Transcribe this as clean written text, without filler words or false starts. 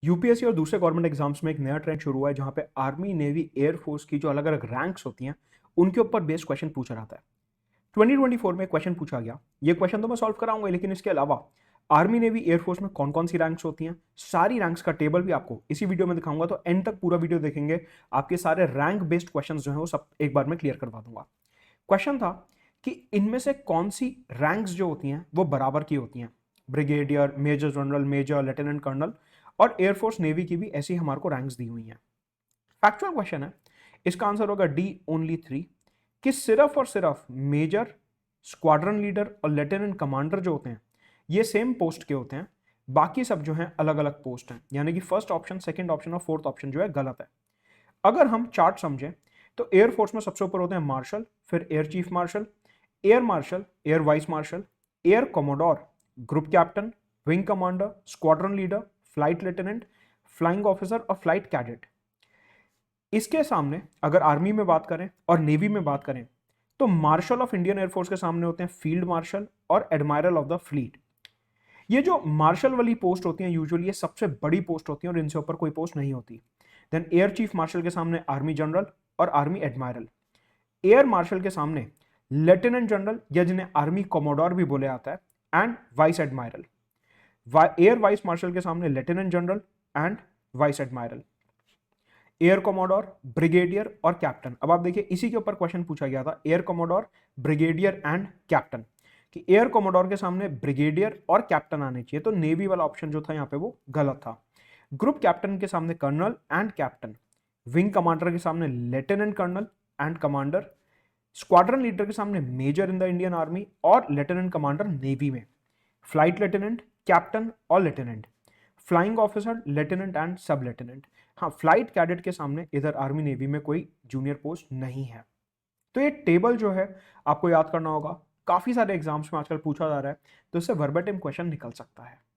UPSC और दूसरे government exams में एक नया ट्रेंड शुरू हुआ है जहां पे आर्मी नेवी एयरफोर्स की जो अलग अलग रैंक्स होती हैं उनके ऊपर बेस्ड क्वेश्चन पूछा जाता है। 2024 में क्वेश्चन पूछा गया। ये क्वेश्चन तो मैं सॉल्व कराऊंगा, लेकिन इसके अलावा आर्मी नेवी एयरफोर्स में कौन कौन सी रैंक्स होती हैं, सारी रैंक्स का टेबल भी आपको इसी वीडियो में दिखाऊंगा। तो एंड तक पूरा वीडियो देखेंगे, आपके सारे रैंक बेस्ड क्वेश्चन जो है वो सब एक बार में क्लियर करवा दूंगा। क्वेश्चन था कि इनमें से कौन सी रैंक्स जो होती हैं वो बराबर की होती हैं। Brigadier, major general, major, lieutenant colonel और एयरफोर्स नेवी की भी ऐसी हमारे को रैंक्स दी हुई हैं। फैक्चुअल क्वेश्चन है, इसका आंसर होगा डी ओनली 3, कि सिर्फ और सिर्फ मेजर, स्क्वाड्रन लीडर और लेफ्टिनेंट कमांडर जो होते हैं ये सेम पोस्ट के होते हैं, बाकी सब जो हैं अलग अलग पोस्ट हैं। यानी कि फर्स्ट ऑप्शन, सेकंड ऑप्शन और फोर्थ ऑप्शन जो है गलत है। अगर हम चार्ट समझें तो एयरफोर्स में सबसे ऊपर होते हैं मार्शल, फिर air chief marshal, air vice marshal, air commodore, group captain, wing commander, squadron leader, flight lieutenant, flying officer और फ्लाइट कैडेट। इसके सामने अगर आर्मी में बात करें और नेवी में बात करें तो मार्शल ऑफ इंडियन एयरफोर्स के सामने होते हैं फील्ड मार्शल और एडमायरल ऑफ द फ्लीट। ये जो मार्शल वाली पोस्ट होती हैं यूजुअली ये सबसे बड़ी पोस्ट होती है और इनसे ऊपर कोई पोस्ट नहीं होती। देन एयर चीफ मार्शल के सामने आर्मी जनरल और आर्मी एडमायरल। एयर मार्शल के सामने लेफ्टिनेंट जनरल या जिन्हें आर्मी कमोडोर भी बोले जाता है and vice admiral. Air vice marshal के सामने lieutenant general and vice admiral. Air commodore, brigadier और कैप्टन। अब आप देखिए इसी के ऊपर क्वेश्चन पूछा गया था, air commodore, brigadier and captain, कि एयर कमोडोर के सामने ब्रिगेडियर और कैप्टन आने चाहिए, तो नेवी वाला ऑप्शन जो था यहाँ पे वो गलत था। ग्रुप कैप्टन के सामने colonel and captain, wing commander के सामने lieutenant colonel and commander, squadron leader के सामने major in the Indian army और लेफ्टिनेंट कमांडर नेवी में, फ्लाइट लेफ्टिनेंट, कैप्टन और lieutenant, flying officer, lieutenant and sub lieutenant. हाँ, फ्लाइट कैडेट के सामने इधर आर्मी नेवी में कोई जूनियर पोस्ट नहीं है। तो ये टेबल जो है आपको याद करना होगा, काफी सारे एग्जाम्स में आजकल पूछा जा रहा है, तो इससे वर्बेटिम क्वेश्चन निकल सकता है।